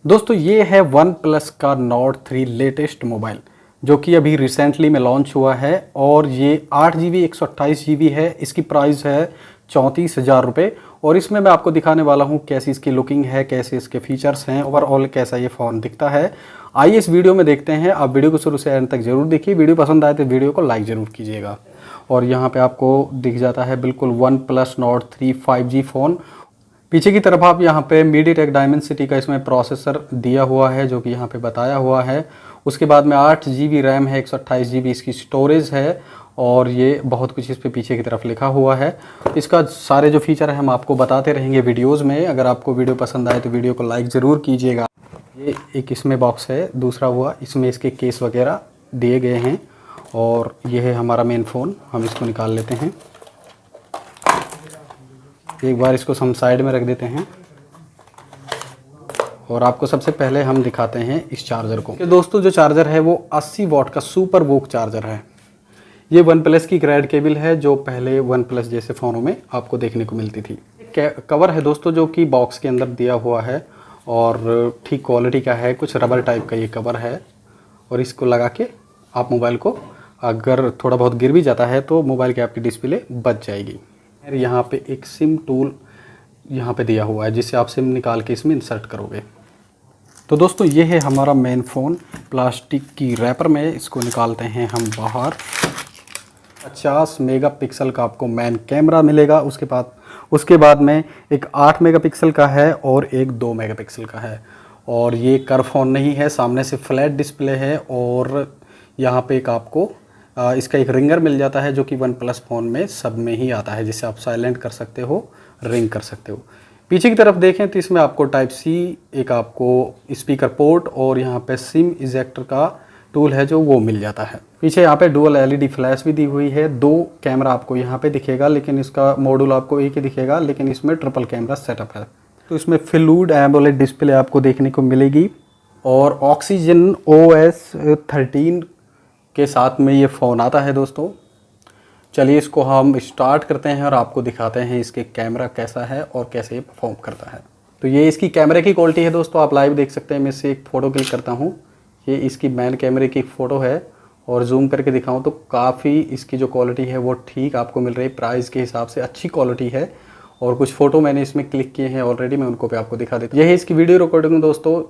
दोस्तों ये है वन प्लस का नॉट 3 लेटेस्ट मोबाइल जो कि अभी रिसेंटली में लॉन्च हुआ है और ये 8 GB 128 GB है। इसकी प्राइस है 34,000 रुपये और इसमें मैं आपको दिखाने वाला हूँ कैसी इसकी लुकिंग है, कैसे इसके फीचर्स हैं, ओवरऑल कैसा ये फ़ोन दिखता है। आइए इस वीडियो में देखते हैं। आप वीडियो को शुरू से एंड तक जरूर देखिए। वीडियो पसंद आए तो वीडियो को लाइक ज़रूर कीजिएगा। और यहाँ पे आपको दिख जाता है बिल्कुल one plus not 3 5G phone. पीछे की तरफ आप यहाँ पे मीडियाटेक डायमेंसिटी का इसमें प्रोसेसर दिया हुआ है जो कि यहाँ पे बताया हुआ है। उसके बाद में 8 GB रैम है, 128 GB इसकी स्टोरेज है और ये बहुत कुछ इस पे पीछे की तरफ लिखा हुआ है। इसका सारे जो फीचर है हम आपको बताते रहेंगे वीडियोज़ में। अगर आपको वीडियो पसंद आए तो वीडियो को लाइक ज़रूर कीजिएगा। ये एक इसमें बॉक्स है, दूसरा हुआ इसमें इसके केस वगैरह दिए गए हैं और ये है हमारा मेन फ़ोन। हम इसको निकाल लेते हैं। एक बार इसको हम साइड में रख देते हैं और आपको सबसे पहले हम दिखाते हैं इस चार्जर को। दोस्तों जो चार्जर है वो 80 वाट का सुपर वोक चार्जर है। ये वन प्लस की ग्रैड केबल है जो पहले वन प्लस जैसे फ़ोनों में आपको देखने को मिलती थी। कवर है दोस्तों जो कि बॉक्स के अंदर दिया हुआ है और ठीक क्वालिटी का है, कुछ रबर टाइप का ये कवर है। और इसको लगा के आप मोबाइल को अगर थोड़ा बहुत गिर भी जाता है तो मोबाइल की आपकी डिस्प्ले बच जाएगी। यहाँ पे एक सिम टूल यहाँ पे दिया हुआ है जिससे आप सिम निकाल के इसमें इंसर्ट करोगे। तो दोस्तों ये है हमारा मेन फ़ोन। प्लास्टिक की रैपर में इसको निकालते हैं हम बाहर। 50 मेगापिक्सल का आपको मेन कैमरा मिलेगा। उसके बाद में एक 8 मेगापिक्सल का है और एक 2 मेगापिक्सल का है। और ये कर्व फ़ोन नहीं है, सामने से फ्लैट डिस्प्ले है। और यहाँ पे एक आपको इसका एक रिंगर मिल जाता है जो कि वन प्लस फ़ोन में सब में ही आता है, जिससे आप साइलेंट कर सकते हो, रिंग कर सकते हो। पीछे की तरफ देखें तो इसमें आपको टाइप सी, एक आपको स्पीकर पोर्ट और यहाँ पे सिम इजेक्टर का टूल है जो वो मिल जाता है। पीछे यहाँ पे डुअल LED फ्लैश भी दी हुई है। 2 कैमरा आपको यहाँ पे दिखेगा लेकिन इसका मॉड्यूल आपको एक ही दिखेगा, लेकिन इसमें ट्रिपल कैमरा सेटअप है। तो इसमें फ्लूइड एमोलेड डिस्प्ले आपको देखने को मिलेगी और ऑक्सीजन OS 13 के साथ में ये फ़ोन आता है। दोस्तों चलिए इसको हम स्टार्ट करते हैं और आपको दिखाते हैं इसके कैमरा कैसा है और कैसे ये परफॉर्म करता है। तो ये इसकी कैमरे की क्वालिटी है दोस्तों, आप लाइव देख सकते हैं। मैं इससे एक फ़ोटो क्लिक करता हूँ, ये इसकी मैन कैमरे की फ़ोटो है और जूम करके दिखाऊँ तो काफ़ी इसकी जो क्वालिटी है वो ठीक आपको मिल रही है। प्राइस के हिसाब से अच्छी क्वालिटी है और कुछ फ़ोटो मैंने इसमें क्लिक किए हैं ऑलरेडी, मैं उनको पे आपको दिखा देता हूँ। यही इसकी वीडियो रिकॉर्डिंग दोस्तों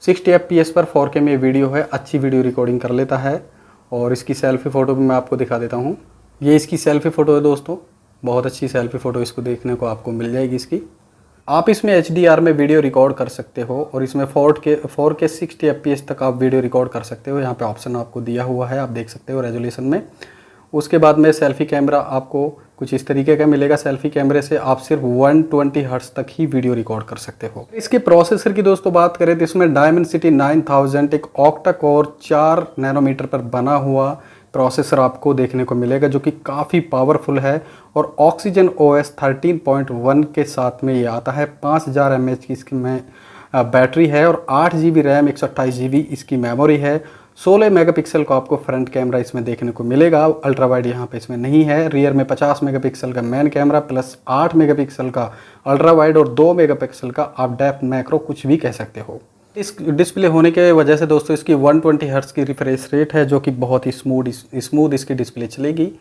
60 FPS पर 4K में वीडियो है, अच्छी वीडियो रिकॉर्डिंग कर लेता है। और इसकी सेल्फी फ़ोटो भी मैं आपको दिखा देता हूँ। ये इसकी सेल्फी फ़ोटो है दोस्तों, बहुत अच्छी सेल्फी फ़ोटो इसको देखने को आपको मिल जाएगी इसकी। आप इसमें HDR में वीडियो रिकॉर्ड कर सकते हो और इसमें 4K 60 FPS तक आप वीडियो रिकॉर्ड कर सकते हो। यहाँ पे ऑप्शन आपको दिया हुआ है, आप देख सकते हो रेजोल्यूशन में। उसके बाद में सेल्फी कैमरा आपको कुछ इस तरीके का मिलेगा। सेल्फी कैमरे से आप सिर्फ 120 हर्ट्ज तक ही वीडियो रिकॉर्ड कर सकते हो। इसके प्रोसेसर की दोस्तों बात करें तो इसमें डायमेंसिटी 9000 एक ऑक्टा कोर 4 नैनोमीटर पर बना हुआ प्रोसेसर आपको देखने को मिलेगा जो कि काफ़ी पावरफुल है। और ऑक्सीजन OS 13.1 के साथ में ये आता है। 5000 mAh की इसकी में बैटरी है और 8 GB रैम 128 GB इसकी मेमोरी है। 16 मेगापिक्सल का आपको फ्रंट कैमरा इसमें देखने को मिलेगा। अल्ट्रा वाइड यहाँ पे इसमें नहीं है। रियर में 50 मेगापिक्सल का मेन कैमरा प्लस 8 मेगापिक्सल का अल्ट्रा वाइड और 2 मेगापिक्सल का आप डेप्थ मैक्रो कुछ भी कह सकते हो। इस डिस्प्ले होने के वजह से दोस्तों इसकी 120 हर्ट्ज की रिफ्रेश रेट है जो कि बहुत ही स्मूथ इसकी डिस्प्ले चलेगी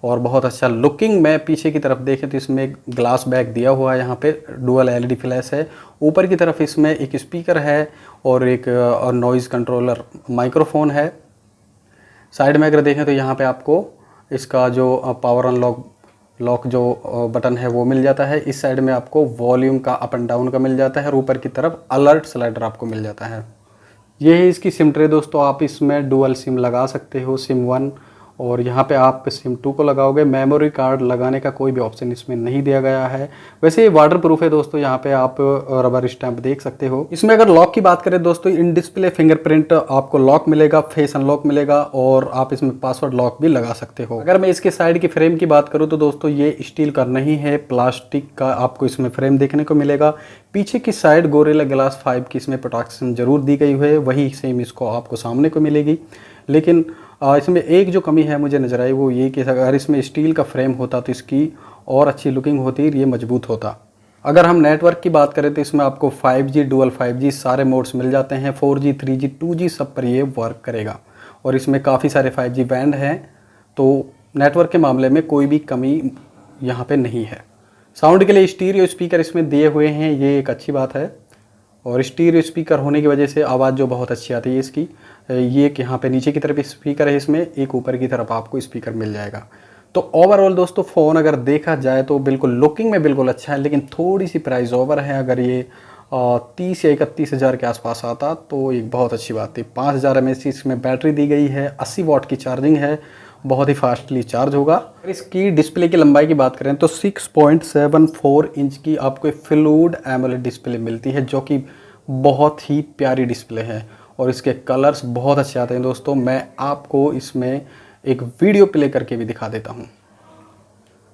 और बहुत अच्छा लुकिंग में। पीछे की तरफ देखें तो इसमें एक ग्लास बैक दिया हुआ है, यहाँ पे डुअल LED फ्लैश है। ऊपर की तरफ इसमें एक स्पीकर है और एक नॉइज़ कंट्रोलर माइक्रोफोन है। साइड में अगर देखें तो यहाँ पे आपको इसका जो पावर लॉक जो बटन है वो मिल जाता है। इस साइड में आपको वॉल्यूम का अप एंड डाउन का मिल जाता है और ऊपर की तरफ अलर्ट स्लाइडर आपको मिल जाता है। ये है इसकी सिम ट्रे दोस्तों, आप इसमें डुअल सिम लगा सकते हो, सिम 1 और यहाँ पे आप सिम 2 को लगाओगे। मेमोरी कार्ड लगाने का कोई भी ऑप्शन इसमें नहीं दिया गया है। वैसे ये वाटर प्रूफ है दोस्तों, यहाँ पे आप रबर स्टैंप देख सकते हो। इसमें अगर लॉक की बात करें दोस्तों, इन डिस्प्ले फिंगरप्रिंट आपको लॉक मिलेगा, फेस अनलॉक मिलेगा और आप इसमें पासवर्ड लॉक भी लगा सकते हो। अगर मैं इसके साइड की फ्रेम की बात करूँ तो दोस्तों ये स्टील का नहीं है, प्लास्टिक का आपको इसमें फ्रेम देखने को मिलेगा। पीछे की साइड गोरिल्ला ग्लास 5 की इसमें प्रोटेक्शन जरूर दी गई है, वही सेम इसको आपको सामने को मिलेगी। लेकिन इसमें एक जो कमी है मुझे नज़र आई वो ये कि अगर इसमें स्टील का फ्रेम होता तो इसकी और अच्छी लुकिंग होती, ये मजबूत होता। अगर हम नेटवर्क की बात करें तो इसमें आपको 5G डुअल 5G सारे मोड्स मिल जाते हैं। 4G 3G 2G सब पर ये वर्क करेगा और इसमें काफ़ी सारे 5G बैंड हैं, तो नेटवर्क के मामले में कोई भी कमी यहाँ पे नहीं है। साउंड के लिए स्टीरियो स्पीकर इसमें दिए हुए हैं, ये एक अच्छी बात है। और स्टीरियो स्पीकर होने की वजह से आवाज़ जो बहुत अच्छी आती है इसकी। ये एक यहाँ पे नीचे की तरफ स्पीकर है, इसमें एक ऊपर की तरफ आपको स्पीकर मिल जाएगा। तो ओवरऑल दोस्तों फ़ोन अगर देखा जाए तो बिल्कुल लुकिंग में बिल्कुल अच्छा है, लेकिन थोड़ी सी प्राइस ओवर है। अगर ये 30 या 31 हज़ार के आसपास आता तो एक बहुत अच्छी बात थी। 5000 mAh इसमें बैटरी दी गई है, 80 वाट की चार्जिंग है, बहुत ही फास्टली चार्ज होगा। अगर इसकी डिस्प्ले की लंबाई की बात करें तो 6.74 इंच की आपको फ्लूइड एमोलेड डिस्प्ले मिलती है, जो कि बहुत ही प्यारी डिस्प्ले है और इसके कलर्स बहुत अच्छे आते हैं दोस्तों। मैं आपको इसमें एक वीडियो प्ले करके भी दिखा देता हूँ।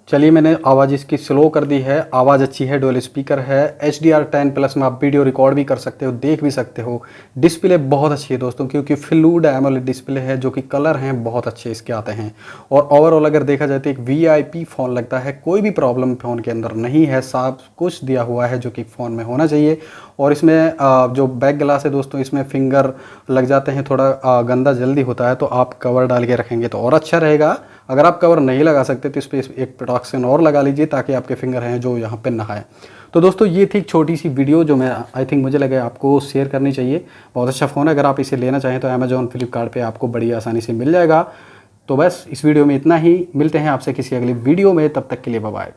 चलिए, मैंने आवाज़ इसकी स्लो कर दी है। आवाज़ अच्छी है, डुअल स्पीकर है, HDR10+ में आप वीडियो रिकॉर्ड भी कर सकते हो, देख भी सकते हो। डिस्प्ले बहुत अच्छी है दोस्तों, क्योंकि फ्लूइड एमोलेड डिस्प्ले है, जो कि कलर हैं बहुत अच्छे इसके आते हैं। और ओवरऑल अगर देखा जाए तो एक VIP फ़ोन लगता है। कोई भी प्रॉब्लम फ़ोन के अंदर नहीं है, सब कुछ दिया हुआ है जो कि फ़ोन में होना चाहिए। और इसमें जो बैक ग्लास है दोस्तों, इसमें फिंगर लग जाते हैं, थोड़ा गंदा जल्दी होता है, तो आप कवर डाल के रखेंगे तो और अच्छा रहेगा। अगर आप कवर नहीं लगा सकते तो इस पर एक प्रोटेक्शन और लगा लीजिए, ताकि आपके फिंगर हैं जो यहाँ पे नहाए। तो दोस्तों ये थी एक छोटी सी वीडियो जो मैं आई थिंक मुझे लगा आपको शेयर करनी चाहिए। बहुत अच्छा फ़ोन है, अगर आप इसे लेना चाहें तो अमेजॉन फ्लिपकार्ट पे आपको बड़ी आसानी से मिल जाएगा। तो बस इस वीडियो में इतना ही, मिलते हैं आपसे किसी अगली वीडियो में, तब तक के लिए बाय बाय।